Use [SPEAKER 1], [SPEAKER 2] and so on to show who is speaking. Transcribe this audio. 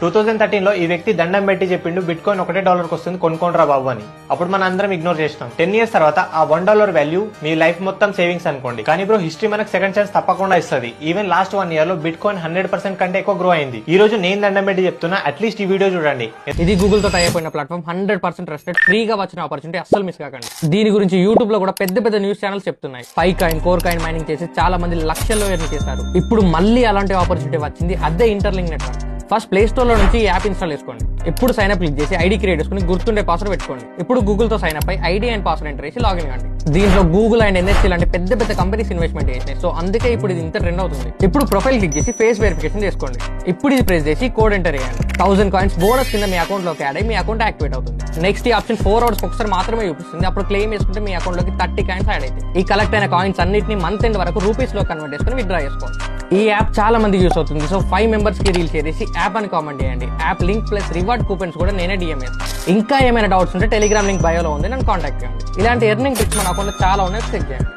[SPEAKER 1] 2013 లో ఈ వ్యక్తి దండం పెట్టి చెప్పిండు బిట్కాయిన్ $1 వస్తుంది కొనుక్కోండిరా బాబు అని. అప్పుడు మన అందరం ఇగ్నోర్ చేసినాం. 10 years తర్వాత ఆ $1 వాల్యూ మీ లైఫ్ మొత్తం సేవింగ్స్ అనుకోండి. కానీ బ్రో హిస్టరీ మనకు సెకండ్ ఛాన్స్ తప్పకుండా ఇస్తుంది. ఈవెన్ లాస్ట్ 1 year లో బిట్కాయిన్ 100% కంటే ఎక్కువ గ్రో అయింది. ఈ రోజు నేను దండం పెట్టి చెప్తున్నా, అట్లీస్ట్ ఈ వీడియో చూడండి.
[SPEAKER 2] ఇది గూగుల్ తో టై అయిపోయిన ప్లాట్ఫామ్, 100% ట్రస్టెడ్, ఫ్రీగా వచ్చిన ఆపర్చునిటీ, అస్సలు మిస్ కాకండి. దీని గురించి యూట్యూబ్ లో కూడా పెద్ద పెద్ద న్యూస్ ఛానల్స్ చెప్తున్నాయి. పైకాయిన్, కోర్ కాయిన్ మైనింగ్ చేసి చాలా మంది లక్షల్లో ఎర్న్ చేశారు. ఇప్పుడు మళ్ళీ అలాంటి ఆపర్చునిటీ వచ్చింది, అదే interlink network. First play store లో నుంచి ఈ యాప్ ఇన్స్టాల్ చేసుకోండి. ఇప్పుడు సైన్ అప్ క్లిక్ చేసి ఐడి క్రియేట్ చేసుకుని గుర్తుండే పాస్వర్డ్ పెట్టుకోండి. ఇప్పుడు గూగుల్ తో సైన్ అప్ అయి ఐడి అండ్ పాస్వర్డ్ ఎంటర్ చేసి లాగిన్ కండి. దీంట్లో గూగుల్ అండ్ ఎన్ఎస్సీ లాంటి పెద్ద పెద్ద కంపెనీస్ ఇన్వెస్ట్మెంట్ చేసినాయి. సో అందుకే ఇప్పుడు ఇది ఇంత ట్రెండ్ అవుతుంది. ఇప్పుడు ప్రొఫైల్ క్లిక్ చేసి ఫేస్ వెరిఫికేషన్ చేసుకోండి. ఇప్పుడు ఇది ప్రెస్ చేసి కోడ్ ఎంటర్ చేయండి. 1000 కాయిన్స్ బోనస్ కింద మీ అకౌంట్ లోకి యాడ్ అయ్యి మీ అకౌంట్ యాక్టివేట్ అవుతుంది. నెక్స్ట్ ఈ ఆప్షన్ 4 hours ఒకసారి మాత్రమే చూపిస్తుంది. అప్పుడు క్లెయిమ్ చేసుకుంటే మీ అకౌంట్ లోకి 30 కాయిన్స్ యాడ్ అవుతాయి. ఈ కలెక్ట్ అయిన కాయిన్స్ అన్నిటిని మంత్ ఎండ్ వరకు రూపీస్ లో కన్వర్ట్ చేసుకుని విత్డ్రా చేసుకోవాలి. ఈ యాప్ చాలా మంది యూస్ అవుతుంది. సో 5 members కి రీల్ షేర్ చేసి యాప్ అని కామెంట్ చేయండి. App link plus reward coupons కూడా నేనే డిఎం చేస్తాను. ఇంకా ఏమైనా డౌట్స్ ఉంటే టెలిగ్రామ్ లింక్ బయోలో ఉంది, నన్ను కాంటాక్ట్ చేయండి. ఇలాంటి ఎర్నింగ్ ట్రిక్స్ మన అకౌంట్ లో చాలా ఉన్నాయి, చెక్ చేయండి.